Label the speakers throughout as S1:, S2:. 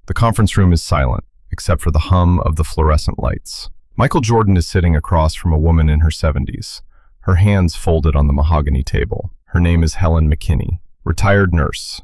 S1: The conference room is silent, except for the hum of the fluorescent lights. MichaelJordan is sitting across from a woman in her 70s, her hands folded on the mahogany table. Her name is Helen McKinney, retired nurse,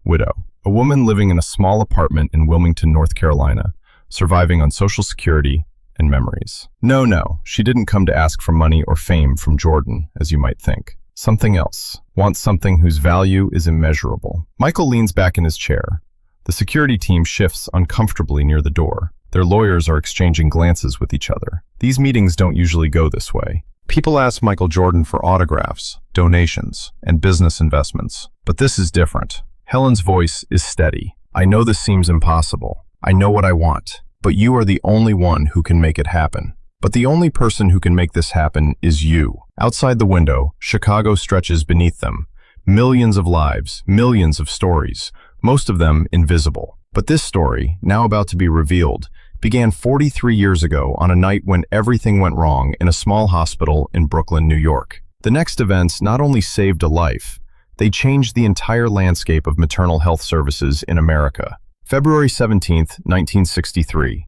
S1: widow, a woman living in a small apartment in Wilmington, North Carolina, surviving on Social Security and memories. No, she didn't come to ask for money or fame from Jordan, as you might think. Something else. Wants something whose value is immeasurable. Michael leans back in his chair. The security team shifts uncomfortably near the door. Their lawyers are exchanging glances with each other. These meetings don't usually go this way. People ask MichaelJordan for autographs, donations, and business investments. But this is different. Helen's voice is steady. I know this seems impossible. I know what I want. But you are the only one who can make it happen. But the only person who can make this happen is you. Outside the window, Chicago stretches beneath them. Millions of lives, millions of stories, most of them invisible. But this story, now about to be revealed, began 43 years ago on a night when everything went wrong in a small hospital in Brooklyn, New York. The next events not only saved a life, they changed the entire landscape of maternal health services in America. February 17, 1963,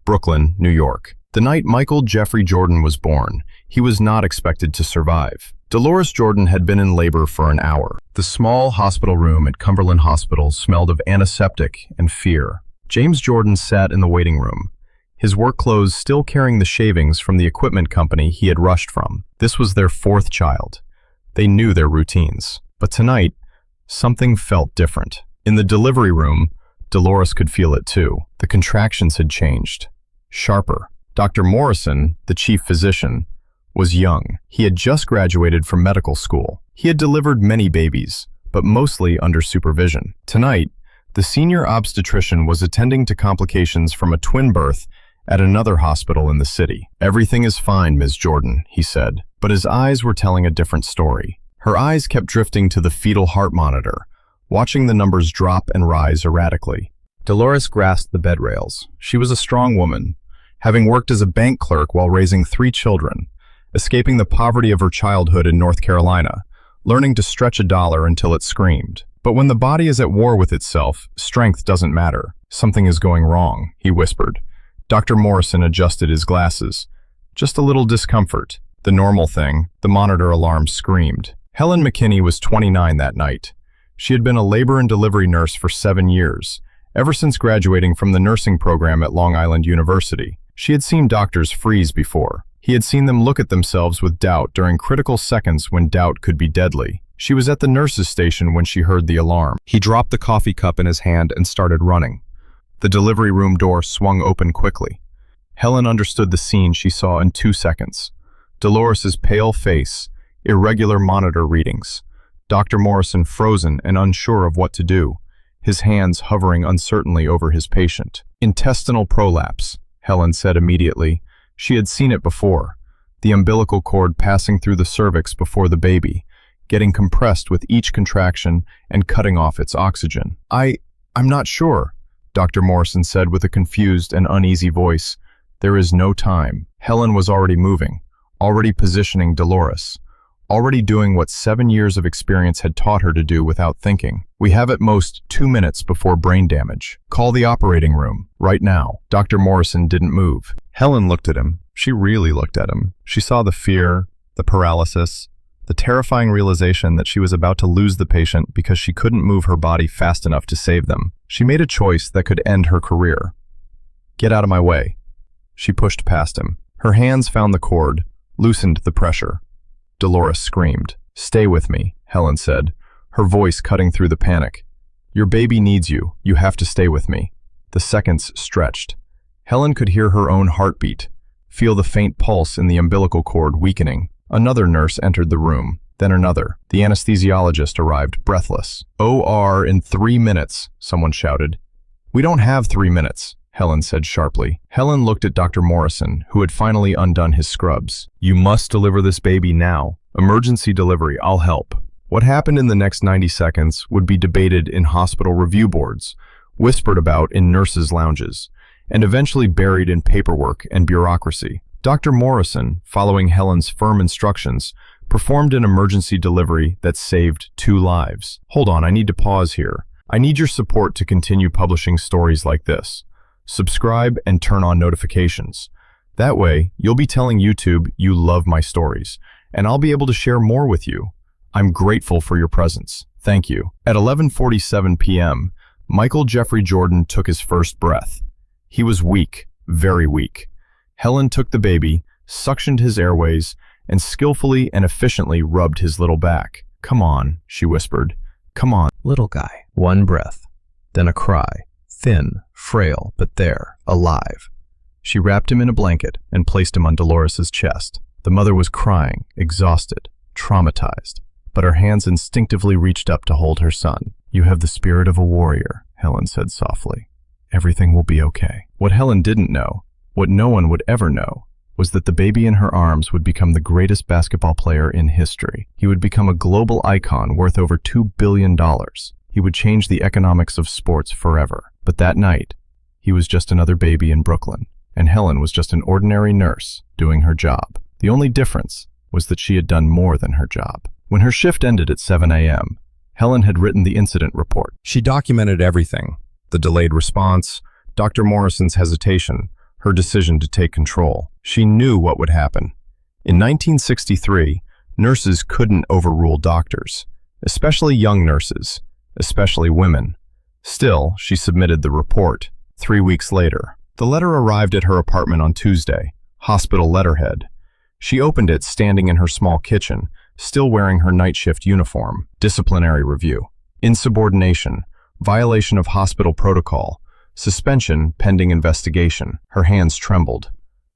S1: Brooklyn, New York. The night Michael Jeffrey Jordan was born, he was not expected to survive. Dolores Jordan had been in labor for an hour. The small hospital room at Cumberland Hospital smelled of antiseptic and fear. James Jordan sat in the waiting room, his work clothes still carrying the shavings from the equipment company he had rushed from. This was their fourth child. They knew their routines. But tonight, something felt different. In the delivery room, Dolores could feel it too. The contractions had changed. Sharper. Dr. Morrison, the chief physician, was young. He had just graduated from medical school. He had delivered many babies, but mostly under supervision. Tonight, the senior obstetrician was attending to complications from a twin birth at another hospital in the city. Everything is fine, Ms. Jordan, he said, but his eyes were telling a different story. Her eyes kept drifting to the fetal heart monitor, watching the numbers drop and rise erratically. Dolores grasped the bed rails. She was a strong woman, having worked as a bank clerk while raising 3 children, escaping the poverty of her childhood in North Carolina, learning to stretch a dollar until it screamed. But when the body is at war with itself, strength doesn't matter. Something is going wrong, he whispered. Dr. Morrison adjusted his glasses. Just a little discomfort. The normal thing, the monitor alarm screamed. Helen McKinney was 29 that night. She had been a labor and delivery nurse for 7 years, ever since graduating from the nursing program at Long Island University. She had seen doctors freeze before. He had seen them look at themselves with doubt during critical seconds when doubt could be deadly. She was at the nurse's station when she heard the alarm. He dropped the coffee cup in his hand and started running. The delivery room door swung open quickly. Helen understood the scene she saw in 2 seconds. Dolores's pale face, irregular monitor readings, Dr. Morrison frozen and unsure of what to do, his hands hovering uncertainly over his patient. Intestinal prolapse, Helen said immediately. She had seen it before. The umbilical cord passing through the cervix before the baby, getting compressed with each contraction and cutting off its oxygen. I'm not sure, Dr. Morrison said with a confused and uneasy voice. There is no time. Helen was already moving, already positioning Dolores, already doing what 7 years of experience had taught her to do without thinking. We have at most 2 minutes before brain damage. Call the operating room, right now. Dr. Morrison didn't move. Helen looked at him. She really looked at him. She saw the fear, the paralysis, the terrifying realization that she was about to lose the patient because she couldn't move her body fast enough to save them. She made a choice that could end her career. Get out of my way. She pushed past him. Her hands found the cord, loosened the pressure. Dolores screamed. Stay with me, Helen said, her voice cutting through the panic. Your baby needs you. You have to stay with me. The seconds stretched. Helen could hear her own heartbeat, feel the faint pulse in the umbilical cord weakening. Another nurse entered the room, then another. The anesthesiologist arrived, breathless. OR in 3 minutes, someone shouted. We don't have 3 minutes, Helen said sharply. Helen looked at Dr. Morrison, who had finally undone his scrubs. You must deliver this baby now. Emergency delivery, I'll help. What happened in the next 90 seconds would be debated in hospital review boards, whispered about in nurses' lounges, and eventually buried in paperwork and bureaucracy. Dr. Morrison, following Helen's firm instructions, performed an emergency delivery that saved 2 lives. Hold on, I need to pause here. I need your support to continue publishing stories like this. Subscribe and turn on notifications. That way, you'll be telling YouTube you love my stories, and I'll be able to share more with you. I'm grateful for your presence. Thank you. At 11:47 p.m., MichaelJordan took his first breath. He was weak, very weak. Helen took the baby, suctioned his airways, and skillfully and efficiently rubbed his little back. "Come on," she whispered. "Come on, little guy." One breath, then a cry, thin, frail, but there, alive. She wrapped him in a blanket and placed him on Dolores's chest. The mother was crying, exhausted, traumatized, but her hands instinctively reached up to hold her son. "You have the spirit of a warrior," Helen said softly. "Everything will be okay." What Helen didn't know, what no one would ever know, was that the baby in her arms would become the greatest basketball player in history. He would become a global icon worth over $2 billion. He would change the economics of sports forever. But that night, he was just another baby in Brooklyn, and Helen was just an ordinary nurse doing her job. The only difference was that she had done more than her job. When her shift ended at 7 a.m., Helen had written the incident report. She documented everything: the delayed response, Dr. Morrison's hesitation, her decision to take control. She knew what would happen. In 1963, nurses couldn't overrule doctors, especially young nurses, especially women. Still, she submitted the report. 3 weeks later, the letter arrived at her apartment on Tuesday, hospital letterhead. She opened it standing in her small kitchen, still wearing her night shift uniform. Disciplinary review. Insubordination. Violation of hospital protocol. Suspension pending investigation. Her hands trembled.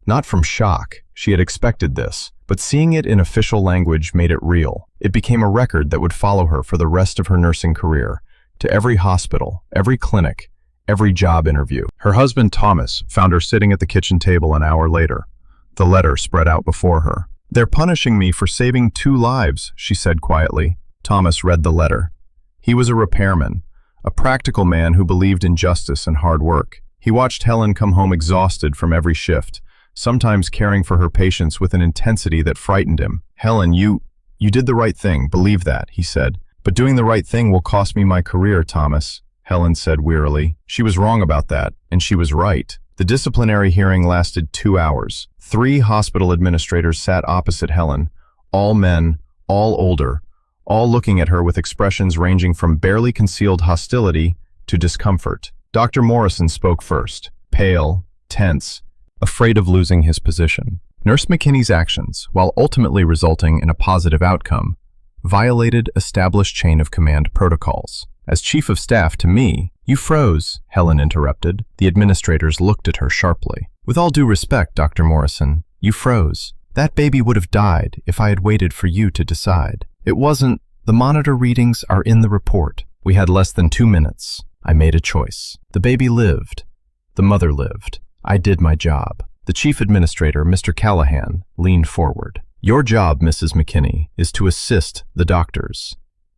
S1: Not from shock, she had expected this, but seeing it in official language made it real. It became a record that would follow her for the rest of her nursing career, to every hospital, every clinic, every job interview. Her husband Thomas found her sitting at the kitchen table an hour later. The letter spread out before her. "They're punishing me for saving 2 lives, she said quietly. Thomas read the letter. He was a repairman, a practical man who believed in justice and hard work. He watched Helen come home exhausted from every shift, sometimes caring for her patients with an intensity that frightened him. "Helen, you did the right thing, believe that," he said. "But doing the right thing will cost me my career, Thomas," Helen said wearily. She was wrong about that, and she was right. The disciplinary hearing lasted 2 hours. 3 hospital administrators sat opposite Helen, all men, all older, all looking at her with expressions ranging from barely concealed hostility to discomfort. Dr. Morrison spoke first, pale, tense, afraid of losing his position. Nurse McKinney's actions, while ultimately resulting in a positive outcome, violated established chain of command protocols. "As chief of staff to me—" "You froze," Helen interrupted. The administrators looked at her sharply. "With all due respect, Dr. Morrison, you froze. That baby would have died if I had waited for you to decide. It wasn't. The monitor readings are in the report. We had less than 2 minutes. I made a choice. The baby lived. The mother lived. I did my job." The chief administrator, Mr. Callahan, leaned forward. "Your job, Mrs. McKinney, is to assist the doctors,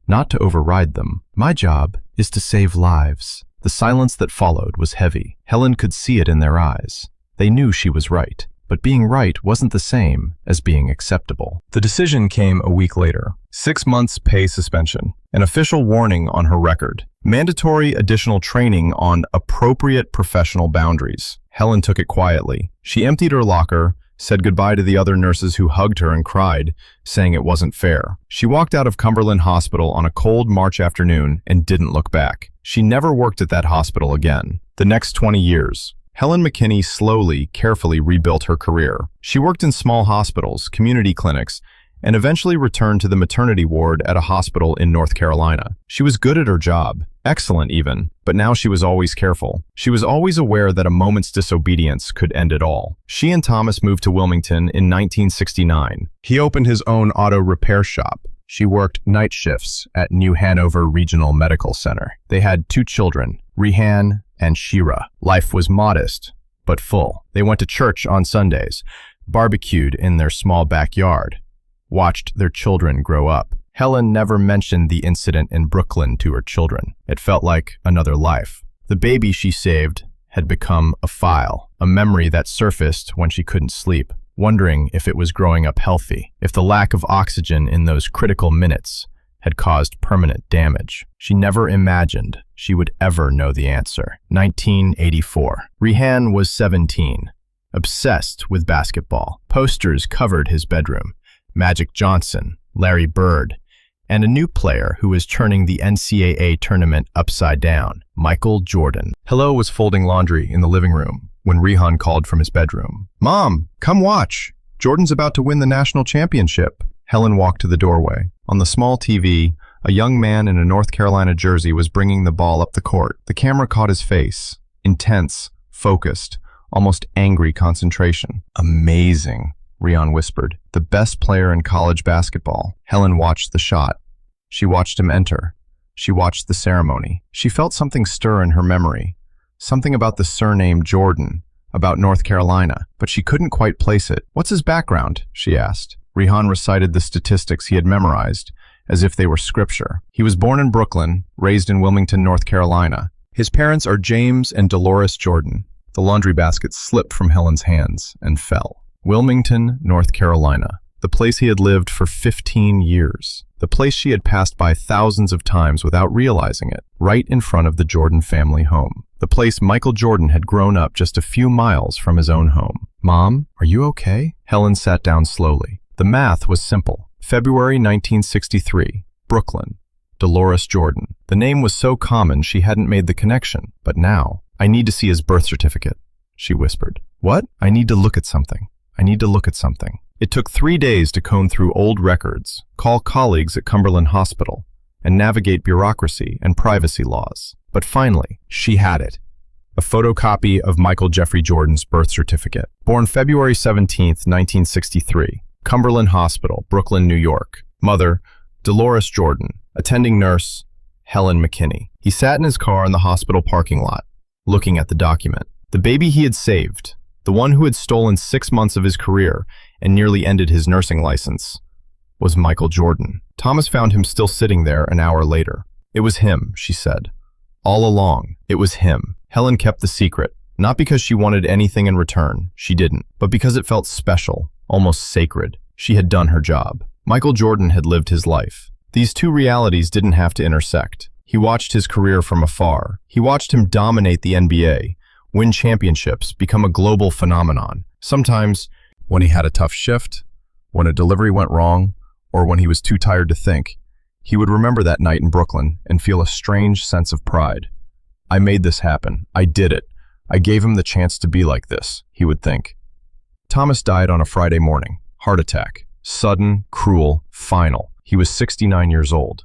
S1: not to override them. My job is to save lives." The silence that followed was heavy. Helen could see it in their eyes. They knew she was right, but being right wasn't the same as being acceptable. The decision came a week later. 6 months pay suspension, an official warning on her record, mandatory additional training on appropriate professional boundaries. Helen took it quietly. She emptied her locker, said goodbye to the other nurses who hugged her and cried, saying it wasn't fair. She walked out of Cumberland Hospital on a cold March afternoon and didn't look back. She never worked at that hospital again. The next 20 years, Helen McKinney slowly, carefully rebuilt her career. She worked in small hospitals, community clinics, and eventually returned to the maternity ward at a hospital in North Carolina. She was good at her job, excellent even, but now she was always careful. She was always aware that a moment's disobedience could end it all. She and Thomas moved to Wilmington in 1969. He opened his own auto repair shop. She worked night shifts at New Hanover Regional Medical Center. They had 2 children, Rehan and Shira. Life was modest, but full. They went to church on Sundays, barbecued in their small backyard, watched their children grow up. Helen never mentioned the incident in Brooklyn to her children. It felt like another life. The baby she saved had become a file, a memory that surfaced when she couldn't sleep, wondering if it was growing up healthy, if the lack of oxygen in those critical minutes had caused permanent damage. She never imagined she would ever know the answer. 1984. Rehan was 17, obsessed with basketball. Posters covered his bedroom. Magic Johnson, Larry Bird, and a new player who was turning the NCAA tournament upside down, MichaelJordan. Hello was folding laundry in the living room when Rehan called from his bedroom. "Mom, come watch. Jordan's about to win the national championship." Helen walked to the doorway. On the small TV, a young man in a North Carolina jersey was bringing the ball up the court. The camera caught his face. Intense, focused, almost angry concentration. "Amazing," Rehan whispered. "The best player in college basketball." Helen watched the shot. She watched him enter. She watched the ceremony. She felt something stir in her memory. Something about the surname Jordan, about North Carolina, but she couldn't quite place it. "What's his background?" she asked. Rehan recited the statistics he had memorized, as if they were scripture. He was born in Brooklyn, raised in Wilmington, North Carolina. His parents are James and Dolores Jordan. The laundry basket slipped from Helen's hands and fell. Wilmington, North Carolina. The place he had lived for 15 years. The place she had passed by thousands of times without realizing it, right in front of the Jordan family home. The place MichaelJordan had grown up just a few miles from his own home. "Mom, are you okay?" Helen sat down slowly. The math was simple. February 1963, Brooklyn, Dolores Jordan. The name was so common she hadn't made the connection. But now, "I need to see his birth certificate," she whispered. "What?" "I need to look at something. I need to look at something." It took 3 days to comb through old records, call colleagues at Cumberland Hospital, and navigate bureaucracy and privacy laws. But finally, she had it. A photocopy of Michael Jeffrey Jordan's birth certificate. Born February 17, 1963. Cumberland Hospital, Brooklyn, New York. Mother, Dolores Jordan. Attending nurse, Helen McKinney. He sat in his car in the hospital parking lot, looking at the document. The baby he had saved, the one who had stolen 6 months of his career and nearly ended his nursing license, was MichaelJordan. Thomas found him still sitting there an hour later. "It was him," she said. "All along, it was him." Helen kept the secret, not because she wanted anything in return, she didn't, but because it felt special, almost sacred. She had done her job. MichaelJordan had lived his life. These two realities didn't have to intersect. He watched his career from afar. He watched him dominate the NBA, win championships, become a global phenomenon. Sometimes, when he had a tough shift, when a delivery went wrong, or when he was too tired to think, he would remember that night in Brooklyn and feel a strange sense of pride. "I made this happen. I did it. I gave him the chance to be like this," he would think. Thomas died on a Friday morning. Heart attack. Sudden, cruel, final. He was 69 years old.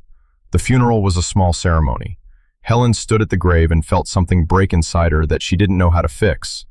S1: The funeral was a small ceremony. Helen stood at the grave and felt something break inside her that she didn't know how to fix.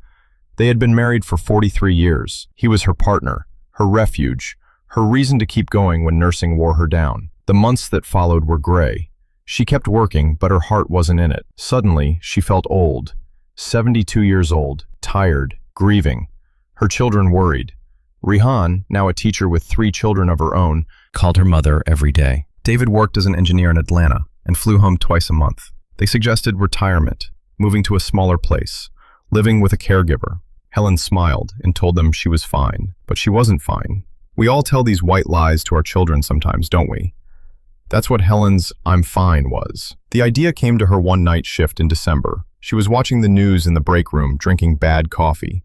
S1: They had been married for 43 years. He was her partner, her refuge, her reason to keep going when nursing wore her down. The months that followed were gray. She kept working, but her heart wasn't in it. Suddenly, she felt old. 72 years old, tired, grieving. Her children worried. Rehan, now a teacher with 3 children of her own, called her mother every day. David worked as an engineer in Atlanta and flew home twice a month. They suggested retirement, moving to a smaller place, living with a caregiver. Helen smiled and told them she was fine, but she wasn't fine. We all tell these white lies to our children sometimes, don't we? That's what Helen's "I'm fine" was. The idea came to her one night shift in December. She was watching the news in the break room, drinking bad coffee.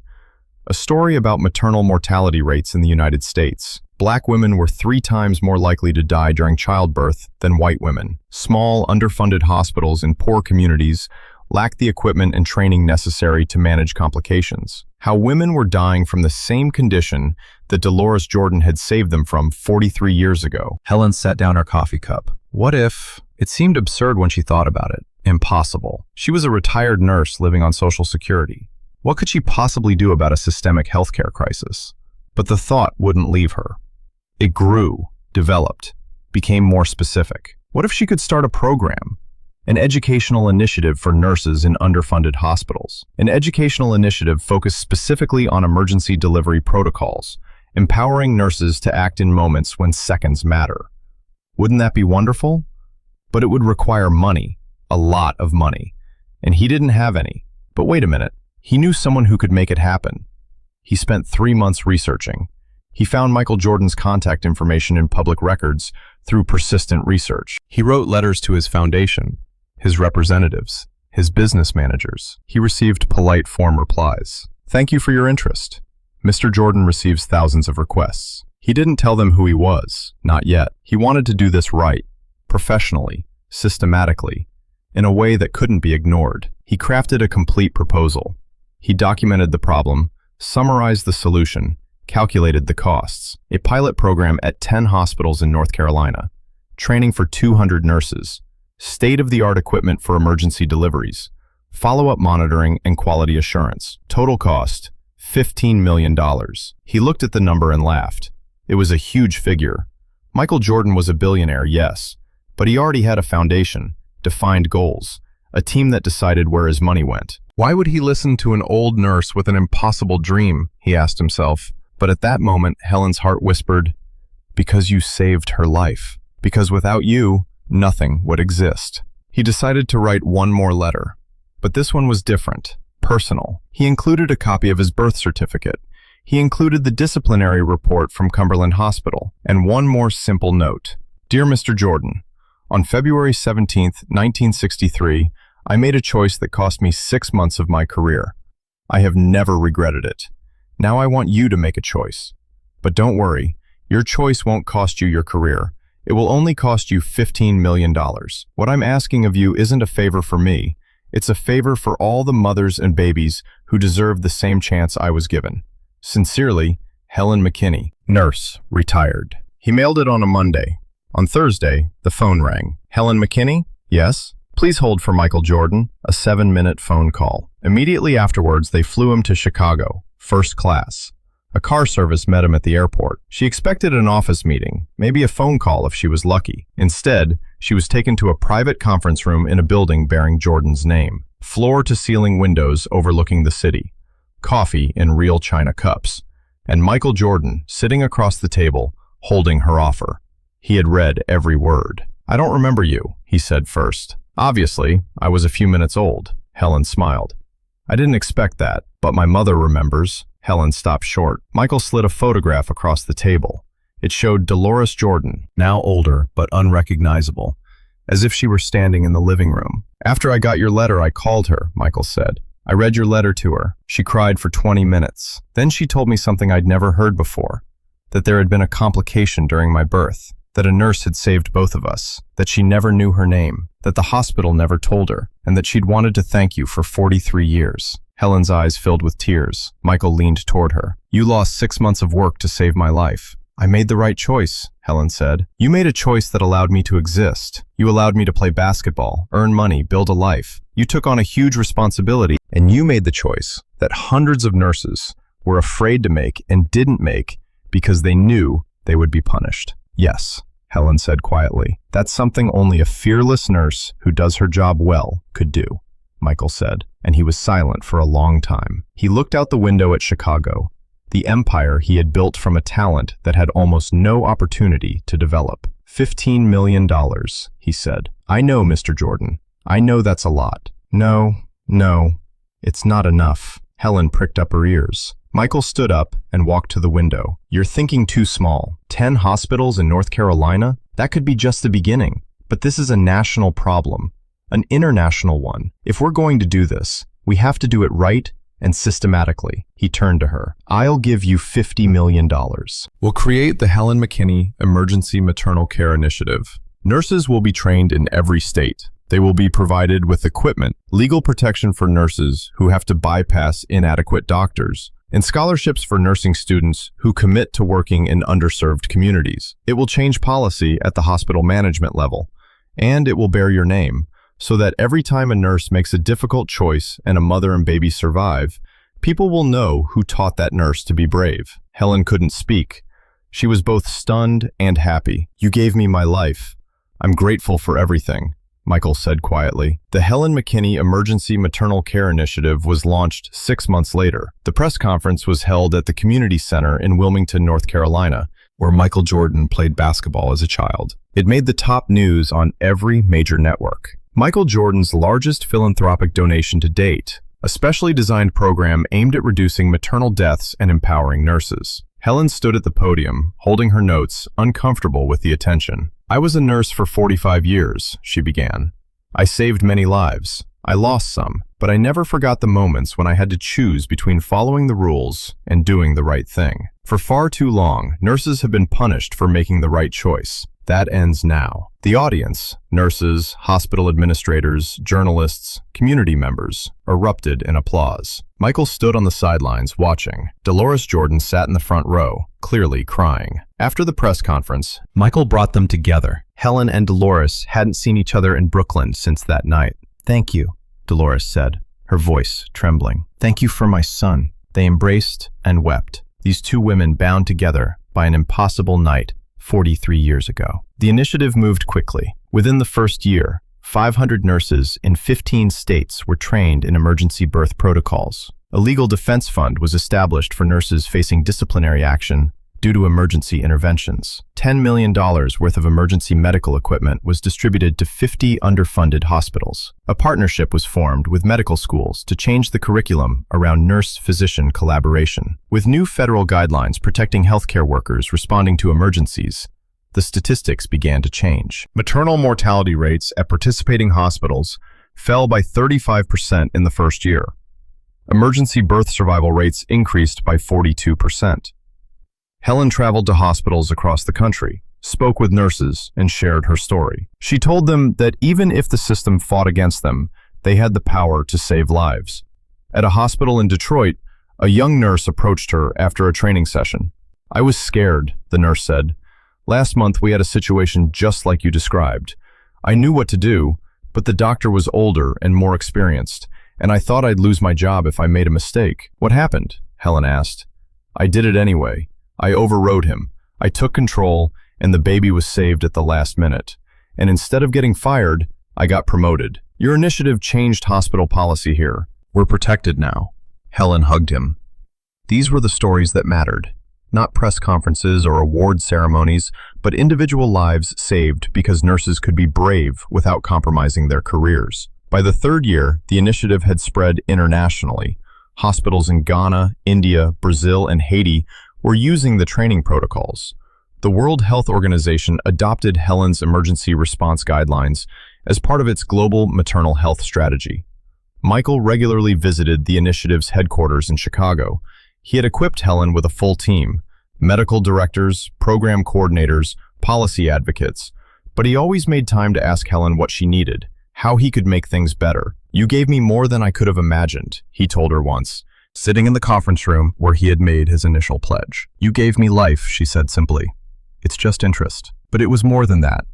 S1: A story about maternal mortality rates in the United States. Black women were 3 times more likely to die during childbirth than white women. Small, underfunded hospitals in poor communities lacked the equipment and training necessary to manage complications. How women were dying from the same condition that Dolores Jordan had saved them from 43 years ago. Helen set down her coffee cup. What if? It seemed absurd when she thought about it. Impossible. She was a retired nurse living on Social Security. What could she possibly do about a systemic healthcare crisis? But the thought wouldn't leave her. It grew, developed, became more specific. What if she could start a program? An educational initiative for nurses in underfunded hospitals. An educational initiative focused specifically on emergency delivery protocols, empowering nurses to act in moments when seconds matter. Wouldn't that be wonderful? But it would require money, a lot of money. And he didn't have any. But wait a minute. He knew someone who could make it happen. He spent 3 months researching. He found MichaelJordan's contact information in public records, through persistent research. He wrote letters to his foundation, his representatives, his business managers. He received polite form replies. Thank you for your interest. Mr. Jordan receives thousands of requests. He didn't tell them who he was, not yet. He wanted to do this right, professionally, systematically, in a way that couldn't be ignored. He crafted a complete proposal. He documented the problem, summarized the solution, calculated the costs. A pilot program at 10 hospitals in North Carolina, training for 200 nurses, state-of-the-art equipment for emergency deliveries, follow-up monitoring and quality assurance. Total cost, $15 million. He looked at the number and laughed. It was a huge figure. MichaelJordan was a billionaire, yes, but he already had a foundation, defined goals, a team that decided where his money went. Why would he listen to an old nurse with an impossible dream, he asked himself. But at that moment, Helen's heart whispered, because you saved her life. Because without you, nothing would exist. He decided to write one more letter, but this one was different, personal. He included a copy of his birth certificate. He included the disciplinary report from Cumberland Hospital, and one more simple note. Dear Mr. Jordan, on February 17th, 1963, I made a choice that cost me 6 months of my career. I have never regretted it. Now I want you to make a choice. But don't worry, your choice won't cost you your career. It will only cost you $15 million. What I'm asking of you isn't a favor for me. It's a favor for all the mothers and babies who deserve the same chance I was given. Sincerely, Helen McKinney, nurse, retired. He mailed it on a Monday. On Thursday, the phone rang. Helen McKinney? Yes? Please hold for MichaelJordan. A 7-minute phone call. Immediately afterwards, they flew him to Chicago, first class. A car service met him at the airport. She expected an office meeting, maybe a phone call if she was lucky. Instead, she was taken to a private conference room in a building bearing Jordan's name. Floor-to-ceiling windows overlooking the city. Coffee in real china cups. And MichaelJordan sitting across the table, holding her offer. He had read every word. I don't remember you, he said first. Obviously, I was a few minutes old. Helen smiled. I didn't expect that, but my mother remembers. Helen stopped short. Michael slid a photograph across the table. It showed Dolores Jordan, now older but unrecognizable, as if she were standing in the living room. After I got your letter, I called her, Michael said. I read your letter to her. She cried for 20 minutes. Then she told me something I'd never heard before, that there had been a complication during my birth, that a nurse had saved both of us, that she never knew her name, that the hospital never told her, and that she'd wanted to thank you for 43 years. Helen's eyes filled with tears. Michael leaned toward her. You lost 6 months of work to save my life. I made the right choice, Helen said. You made a choice that allowed me to exist. You allowed me to play basketball, earn money, build a life. You took on a huge responsibility, and you made the choice that hundreds of nurses were afraid to make and didn't make because they knew they would be punished. Yes, Helen said quietly. That's something only a fearless nurse who does her job well could do, Michael said, and he was silent for a long time. He looked out the window at Chicago, the empire he had built from a talent that had almost no opportunity to develop. $15 million, he said. I know, Mr. Jordan. I know that's a lot. No, it's not enough. Helen pricked up her ears. Michael stood up and walked to the window. You're thinking too small. 10 hospitals in North Carolina? That could be just the beginning. But this is a national problem, an international one. If we're going to do this, we have to do it right and systematically. He turned to her. I'll give you $50 million. We'll create the Helen McKinney Emergency Maternal Care Initiative. Nurses will be trained in every state. They will be provided with equipment, legal protection for nurses who have to bypass inadequate doctors, and scholarships for nursing students who commit to working in underserved communities. It will change policy at the hospital management level, and it will bear your name, so that every time a nurse makes a difficult choice and a mother and baby survive, people will know who taught that nurse to be brave. Helen couldn't speak. She was both stunned and happy. You gave me my life. I'm grateful for everything, Michael said quietly. The Helen McKinney Emergency Maternal Care Initiative was launched 6 months later. The press conference was held at the Community Center in Wilmington, North Carolina, where MichaelJordan played basketball as a child. It made the top news on every major network. MichaelJordan's largest philanthropic donation to date, a specially designed program aimed at reducing maternal deaths and empowering nurses. Helen stood at the podium, holding her notes, uncomfortable with the attention. "I was a nurse for 45 years, she began. "I saved many lives. I lost some, but I never forgot the moments when I had to choose between following the rules and doing the right thing. For far too long, nurses have been punished for making the right choice. That ends now." The audience, nurses, hospital administrators, journalists, community members, erupted in applause. Michael stood on the sidelines watching. Dolores Jordan sat in the front row, clearly crying. After the press conference, Michael brought them together. Helen and Dolores hadn't seen each other in Brooklyn since that night. "Thank you," Dolores said, her voice trembling. "Thank you for my son." They embraced and wept, these two women bound together by an impossible night 43 years ago. The initiative moved quickly. Within the first year, 500 nurses in 15 states were trained in emergency birth protocols. A legal defense fund was established for nurses facing disciplinary action due to emergency interventions. $10 million worth of emergency medical equipment was distributed to 50 underfunded hospitals. A partnership was formed with medical schools to change the curriculum around nurse-physician collaboration. With new federal guidelines protecting healthcare workers responding to emergencies, the statistics began to change. Maternal mortality rates at participating hospitals fell by 35% in the first year. Emergency birth survival rates increased by 42%. Helen traveled to hospitals across the country, spoke with nurses, and shared her story. She told them that even if the system fought against them, they had the power to save lives. At a hospital in Detroit, a young nurse approached her after a training session. "I was scared," the nurse said. "Last month we had a situation just like you described. I knew what to do, but the doctor was older and more experienced, and I thought I'd lose my job if I made a mistake." "What happened?" Helen asked. "I did it anyway. I overrode him. I took control, and the baby was saved at the last minute. And instead of getting fired, I got promoted. Your initiative changed hospital policy here. We're protected now." Helen hugged him. These were the stories that mattered. Not press conferences or award ceremonies, but individual lives saved because nurses could be brave without compromising their careers. By the third year, the initiative had spread internationally. Hospitals in Ghana, India, Brazil, and Haiti were using the training protocols. The World Health Organization adopted Helen's emergency response guidelines as part of its global maternal health strategy. Michael regularly visited the initiative's headquarters in Chicago. He had equipped Helen with a full team, medical directors, program coordinators, policy advocates, but he always made time to ask Helen what she needed, how he could make things better. "You gave me more than I could have imagined," he told her once, sitting in the conference room where he had made his initial pledge. "You gave me life," she said simply. "It's just interest." But it was more than that.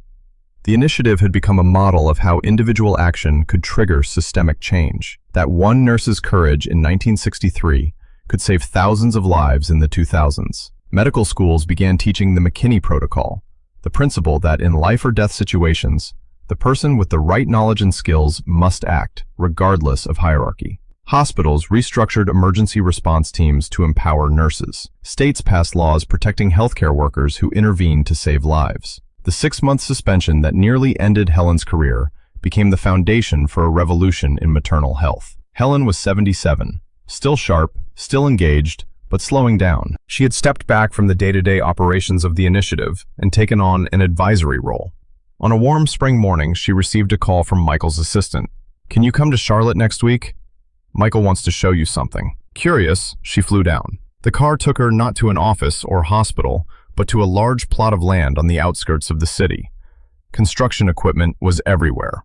S1: The initiative had become a model of how individual action could trigger systemic change. That one nurse's courage in 1963 could save thousands of lives in the 2000s. Medical schools began teaching the McKinney Protocol, the principle that in life or death situations, the person with the right knowledge and skills must act, regardless of hierarchy. Hospitals restructured emergency response teams to empower nurses. States passed laws protecting healthcare workers who intervened to save lives. The 6-month suspension that nearly ended Helen's career became the foundation for a revolution in maternal health. Helen was 77, still sharp, still engaged, but slowing down. She had stepped back from the day-to-day operations of the initiative and taken on an advisory role. On a warm spring morning, she received a call from Michael's assistant. "Can you come to Charlotte next week? Michael wants to show you something." Curious, she flew down. The car took her not to an office or hospital, but to a large plot of land on the outskirts of the city. Construction equipment was everywhere.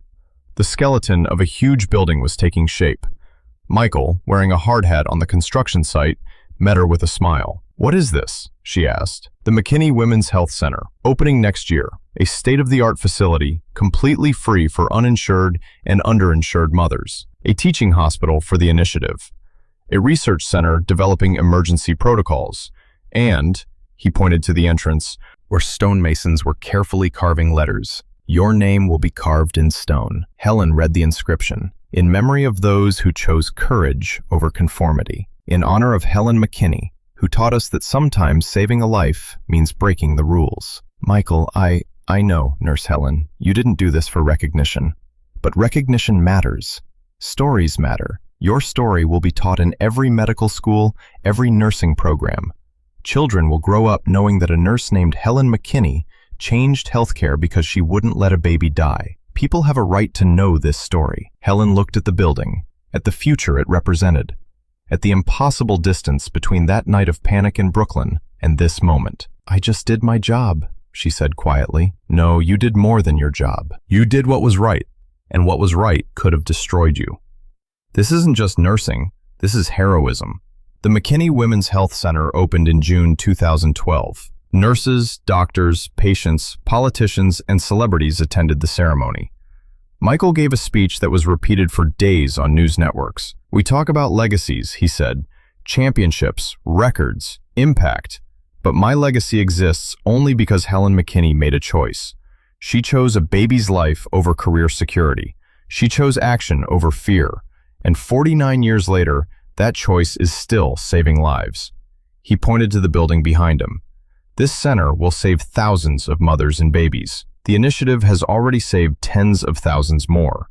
S1: The skeleton of a huge building was taking shape. Michael, wearing a hard hat on the construction site, met her with a smile. "What is this?" she asked. "The McKinney Women's Health Center, opening next year. A state-of-the-art facility, completely free for uninsured and underinsured mothers. A teaching hospital for the initiative. A research center developing emergency protocols. And," he pointed to the entrance, where stonemasons were carefully carving letters, "Your name will be carved in stone." Helen read the inscription, "In memory of those who chose courage over conformity. In honor of Helen McKinney, who taught us that sometimes saving a life means breaking the rules." "Michael, I know, Nurse Helen, you didn't do this for recognition. But recognition matters. Stories matter. Your story will be taught in every medical school, every nursing program. Children will grow up knowing that a nurse named Helen McKinney changed healthcare because she wouldn't let a baby die. People have a right to know this story. Helen looked at the building, at the future it represented, at the impossible distance between that night of panic in Brooklyn and this moment. "I just did my job," she said quietly. "No, you did more than your job. You did what was right, and what was right could have destroyed you." This isn't just nursing, this is heroism. The McKinney Women's Health Center opened in June 2012. Nurses, doctors, patients, politicians, and celebrities attended the ceremony. Michael gave a speech that was repeated for days on news networks. "We talk about legacies," he said, "championships, records, impact. But my legacy exists only because Helen McKinney made a choice. She chose a baby's life over career security. She chose action over fear. And 49 years later, that choice is still saving lives." He pointed to the building behind him. "This center will save thousands of mothers and babies. The initiative has already saved tens of thousands more.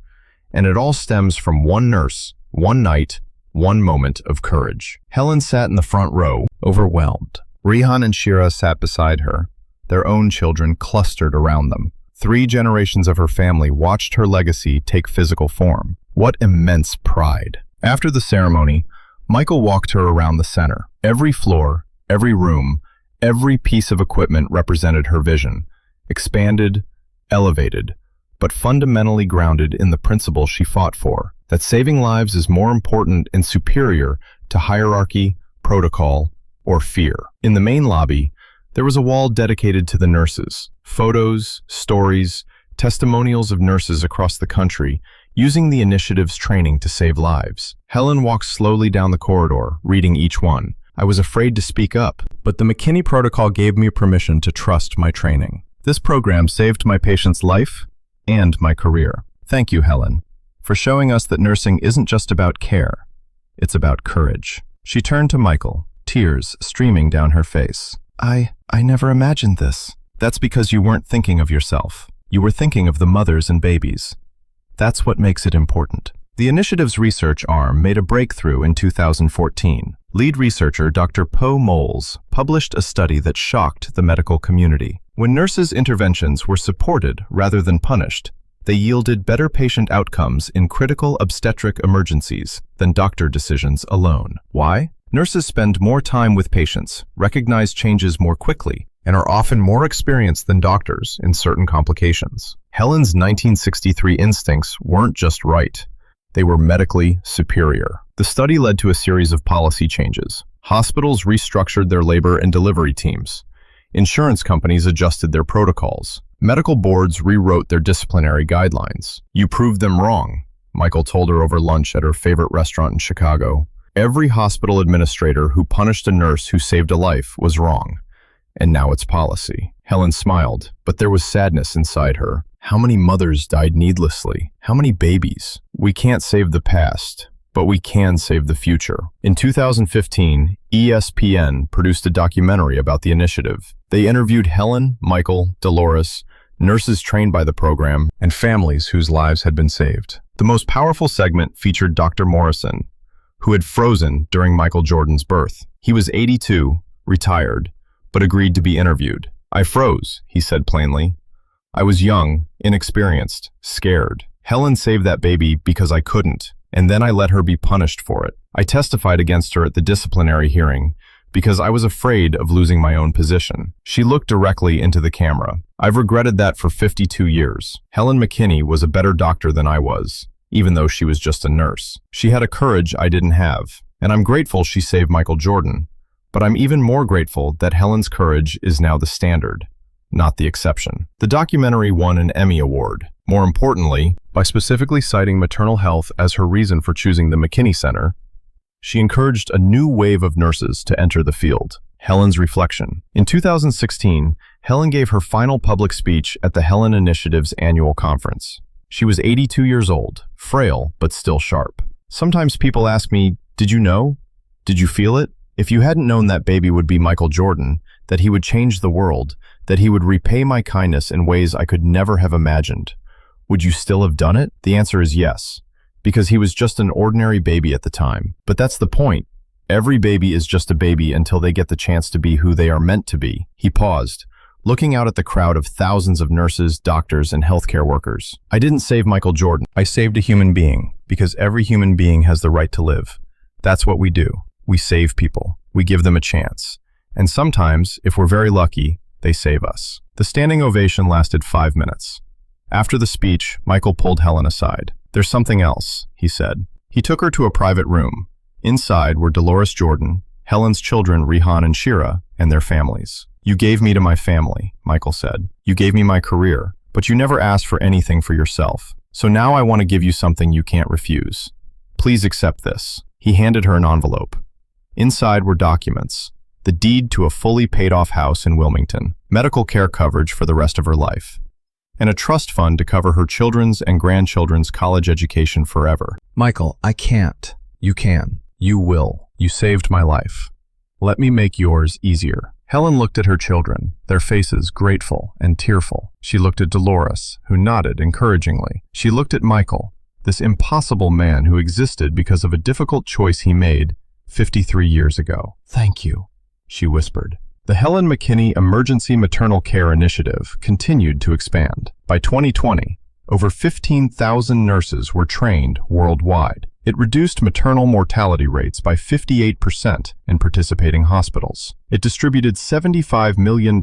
S1: And it all stems from one nurse, one night, one moment of courage." Helen sat in the front row, overwhelmed. Rihan and Shira sat beside her, their own children clustered around them. 3 generations of her family watched her legacy take physical form. What immense pride. After the ceremony, Michael walked her around the center. Every floor, every room, every piece of equipment represented her vision, expanded, elevated, but fundamentally grounded in the principle she fought for, that saving lives is more important and superior to hierarchy, protocol, or fear. In the main lobby, there was a wall dedicated to the nurses. Photos, stories, testimonials of nurses across the country using the initiative's training to save lives. Helen walked slowly down the corridor, reading each one. "I was afraid to speak up, but the McKinney protocol gave me permission to trust my training. This program saved my patient's life and my career. Thank you, Helen, for showing us that nursing isn't just about care, it's about courage." She turned to Michael, tears streaming down her face. I never imagined this." "That's because you weren't thinking of yourself. You were thinking of the mothers and babies. That's what makes it important." The initiative's research arm made a breakthrough in 2014. Lead researcher Dr. Poe Moles published a study that shocked the medical community. When nurses' interventions were supported rather than punished, they yielded better patient outcomes in critical obstetric emergencies than doctor decisions alone. Why? Nurses spend more time with patients, recognize changes more quickly, and are often more experienced than doctors in certain complications. Helen's 1963 instincts weren't just right. They were medically superior. The study led to a series of policy changes. Hospitals restructured their labor and delivery teams. Insurance companies adjusted their protocols. Medical boards rewrote their disciplinary guidelines. "You proved them wrong," Michael told her over lunch at her favorite restaurant in Chicago. Every hospital administrator who punished a nurse who saved a life was wrong. And now it's policy. Helen smiled, but there was sadness inside her. How many mothers died needlessly? How many babies? We can't save the past, but we can save the future. In 2015, ESPN produced a documentary about the initiative. They interviewed Helen, Michael, Dolores, nurses trained by the program, and families whose lives had been saved. The most powerful segment featured Dr. Morrison, who had frozen during MichaelJordan's birth. He was 82, retired, but agreed to be interviewed. "I froze," he said plainly. "I was young, inexperienced, scared. Helen saved that baby because I couldn't, and then I let her be punished for it. I testified against her at the disciplinary hearing because I was afraid of losing my own position." She looked directly into the camera. "I've regretted that for 52 years. Helen McKinney was a better doctor than I was, even though she was just a nurse. She had a courage I didn't have, and I'm grateful she saved MichaelJordan. But I'm even more grateful that Helen's courage is now the standard, not the exception." The documentary won an Emmy Award. More importantly, by specifically citing maternal health as her reason for choosing the McKinney Center, she encouraged a new wave of nurses to enter the field. Helen's reflection. In 2016, Helen gave her final public speech at the Helen Initiative's annual conference. She was 82 years old, frail but still sharp. "Sometimes people ask me, did you know? Did you feel it? If you hadn't known that baby would be MichaelJordan, that he would change the world, that he would repay my kindness in ways I could never have imagined, would you still have done it?" The answer is yes, because he was just an ordinary baby at the time. But that's the point. Every baby is just a baby until they get the chance to be who they are meant to be. He paused, looking out at the crowd of thousands of nurses, doctors, and healthcare workers. I didn't save MichaelJordan. I saved a human being, because every human being has the right to live. That's what we do. We save people. We give them a chance. And sometimes, if we're very lucky, they save us. The standing ovation lasted 5 minutes. After the speech, Michael pulled Helen aside. "There's something else," he said. He took her to a private room. Inside were Dolores Jordan, Helen's children Rehan and Shira, and their families. "You gave me to my family," Michael said. "You gave me my career, but you never asked for anything for yourself. So now I want to give you something you can't refuse. Please accept this." He handed her an envelope. Inside were documents: the deed to a fully paid-off house in Wilmington, medical care coverage for the rest of her life, and a trust fund to cover her children's and grandchildren's college education forever. "Michael, I can't." "You can. You will. You saved my life. Let me make yours easier." Helen looked at her children, their faces grateful and tearful. She looked at Dolores, who nodded encouragingly. She looked at Michael, this impossible man who existed because of a difficult choice he made 53 years ago. "Thank you," she whispered. The Helen McKinney Emergency Maternal Care Initiative continued to expand. By 2020, over 15,000 nurses were trained worldwide. It reduced maternal mortality rates by 58% in participating hospitals. It distributed $75 million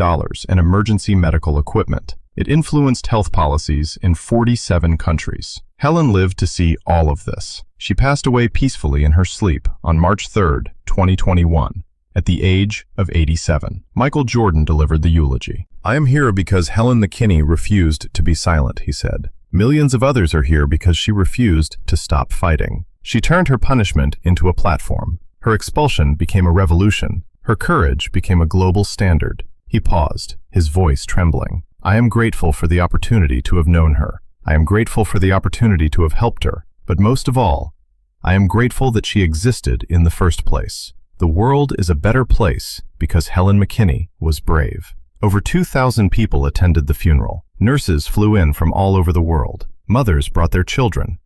S1: in emergency medical equipment. It influenced health policies in 47 countries. Helen lived to see all of this. She passed away peacefully in her sleep on March 3, 2021. At the age of 87. MichaelJordan delivered the eulogy. "I am here because Helen McKinney refused to be silent," he said. "Millions of others are here because she refused to stop fighting. She turned her punishment into a platform. Her expulsion became a revolution. Her courage became a global standard." He paused, his voice trembling. "I am grateful for the opportunity to have known her. I am grateful for the opportunity to have helped her. But most of all, I am grateful that she existed in the first place. The world is a better place because Helen McKinney was brave." Over 2,000 people attended the funeral. Nurses flew in from all over the world. Mothers brought their children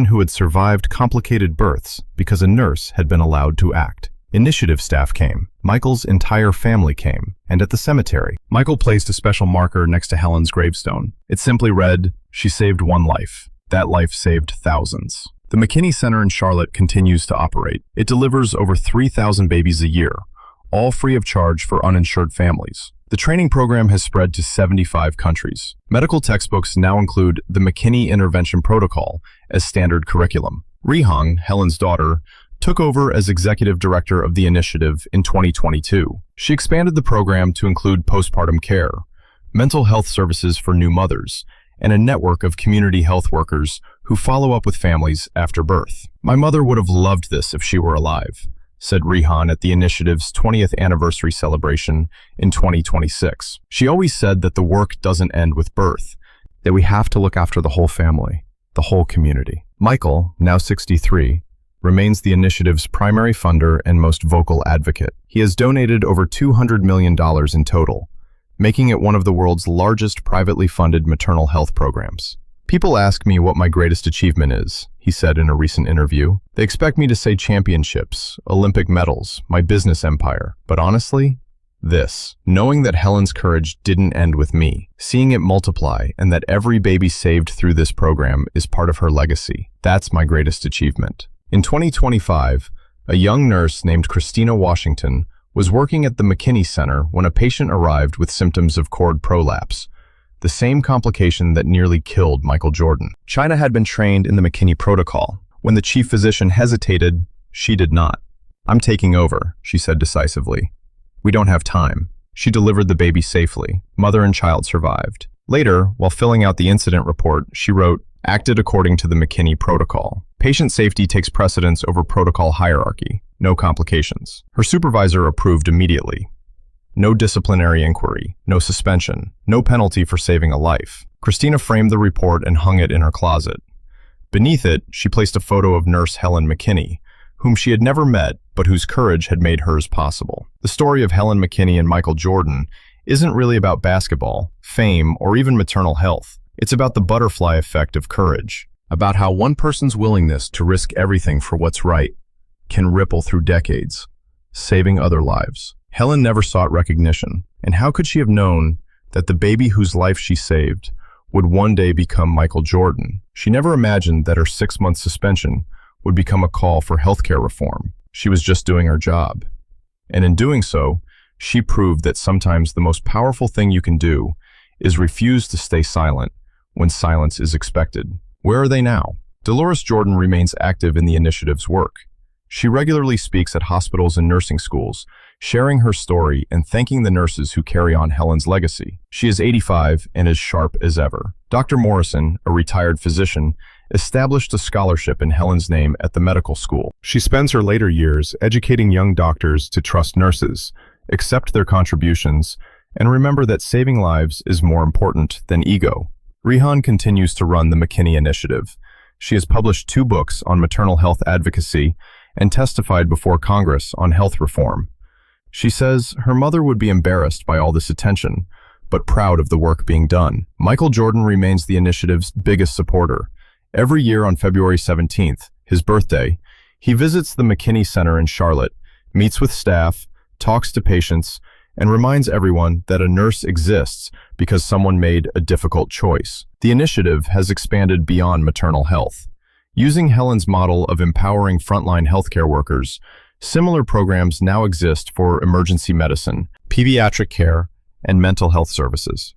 S1: who had survived complicated births because a nurse had been allowed to act. Initiative staff came. Michael's entire family came. And at the cemetery, Michael placed a special marker next to Helen's gravestone. It simply read, "She saved one life. That life saved thousands." The McKinney Center in Charlotte continues to operate. It delivers over 3,000 babies a year, all free of charge for uninsured families. The training program has spread to 75 countries. Medical textbooks now include the McKinney Intervention Protocol as standard curriculum. Rehan, Helen's daughter, took over as executive director of the initiative in 2022. She expanded the program to include postpartum care, mental health services for new mothers, and a network of community health workers who follow up with families after birth. "My mother would have loved this if she were alive," said Rehan at the initiative's 20th anniversary celebration in 2026. "She always said that the work doesn't end with birth, that we have to look after the whole family, the whole community." Michael, now 63, remains the initiative's primary funder and most vocal advocate. He has donated over $200 million in total, making it one of the world's largest privately funded maternal health programs. "People ask me what my greatest achievement is," he said in a recent interview. "They expect me to say championships, Olympic medals, my business empire. But honestly, this. Knowing that Helen's courage didn't end with me, seeing it multiply, and that every baby saved through this program is part of her legacy. That's my greatest achievement." In 2025, a young nurse named Christina Washington was working at the McKinney Center when a patient arrived with symptoms of cord prolapse, the same complication that nearly killed MichaelJordan. China had been trained in the McKinney protocol. When the chief physician hesitated, she did not. "I'm taking over," she said decisively. "We don't have time." She delivered the baby safely. Mother and child survived. Later, while filling out the incident report, she wrote, "Acted according to the McKinney protocol. Patient safety takes precedence over protocol hierarchy. No complications." Her supervisor approved immediately. No disciplinary inquiry, no suspension, no penalty for saving a life. Christina framed the report and hung it in her closet. Beneath it, she placed a photo of Nurse Helen McKinney, whom she had never met, but whose courage had made hers possible. The story of Helen McKinney and MichaelJordan isn't really about basketball, fame, or even maternal health. It's about the butterfly effect of courage, about how one person's willingness to risk everything for what's right can ripple through decades, saving other lives. Helen never sought recognition, and how could she have known that the baby whose life she saved would one day become MichaelJordan. She never imagined that her 6-month suspension would become a call for healthcare reform. She was just doing her job. And in doing so, she proved that sometimes the most powerful thing you can do is refuse to stay silent when silence is expected. Where are they now? Dolores Jordan remains active in the initiative's work. She regularly speaks at hospitals and nursing schools, sharing her story and thanking the nurses who carry on Helen's legacy. She is 85 and as sharp as ever. Dr. Morrison, a retired physician, established a scholarship in Helen's name at the medical school. She spends her later years educating young doctors to trust nurses, accept their contributions, and remember that saving lives is more important than ego. Rehan continues to run the McKinney Initiative. She has published 2 books on maternal health advocacy and testified before Congress on health reform. She says her mother would be embarrassed by all this attention, but proud of the work being done. MichaelJordan remains the initiative's biggest supporter. Every year on February 17th, his birthday, he visits the McKinney Center in Charlotte, meets with staff, talks to patients, and reminds everyone that a nurse exists because someone made a difficult choice. The initiative has expanded beyond maternal health. Using Helen's model of empowering frontline healthcare workers, similar programs now exist for emergency medicine, pediatric care, and mental health services.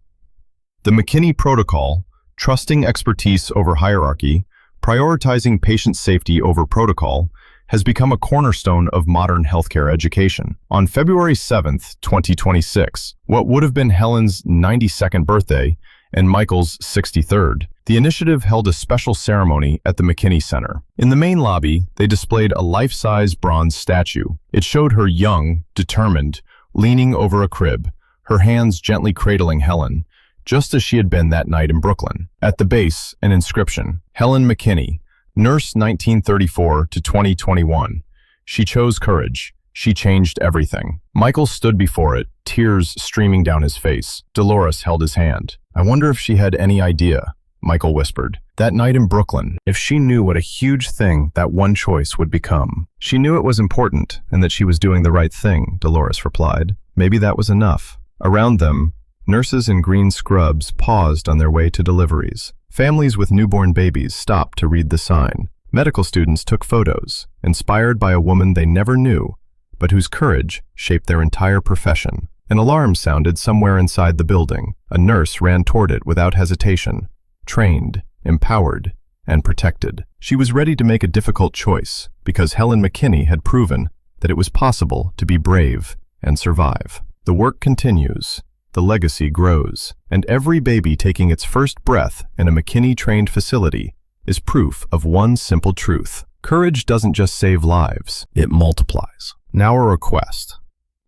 S1: The McKinney Protocol, trusting expertise over hierarchy, prioritizing patient safety over protocol, has become a cornerstone of modern healthcare education. On February 7th, 2026, what would have been Helen's 92nd birthday and Michael's 63rd, the initiative held a special ceremony at the McKinney Center. In the main lobby, they displayed a life-size bronze statue. It showed her young, determined, leaning over a crib, her hands gently cradling Helen, just as she had been that night in Brooklyn. At the base, an inscription, Helen McKinney, Nurse 1934 to 2021. She chose courage. She changed everything. Michael stood before it, tears streaming down his face. Dolores held his hand. I wonder if she had any idea, Michael whispered. That night in Brooklyn, if she knew what a huge thing that one choice would become. She knew it was important and that she was doing the right thing, Dolores replied. Maybe that was enough. Around them, nurses in green scrubs paused on their way to deliveries. Families with newborn babies stopped to read the sign. Medical students took photos, inspired by a woman they never knew, but whose courage shaped their entire profession. An alarm sounded somewhere inside the building. A nurse ran toward it without hesitation, trained, empowered, and protected. She was ready to make a difficult choice because Helen McKinney had proven that it was possible to be brave and survive. The work continues. The legacy grows, and every baby taking its first breath in a McKinney-trained facility is proof of one simple truth. Courage doesn't just save lives, it multiplies. Now a request.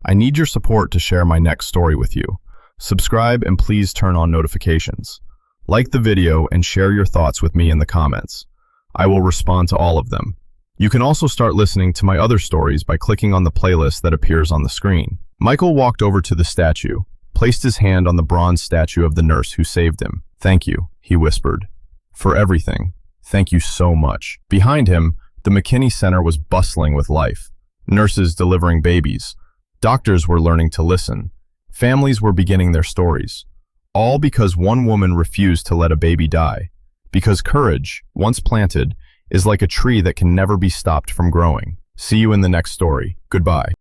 S1: I need your support to share my next story with you. Subscribe and please turn on notifications. Like the video and share your thoughts with me in the comments. I will respond to all of them. You can also start listening to my other stories by clicking on the playlist that appears on the screen. Michael walked over to the statue, placed his hand on the bronze statue of the nurse who saved him. Thank you, he whispered. For everything. Thank you so much. Behind him, the McKinney Center was bustling with life. Nurses delivering babies. Doctors were learning to listen. Families were beginning their stories. All because one woman refused to let a baby die. Because courage, once planted, is like a tree that can never be stopped from growing. See you in the next story. Goodbye.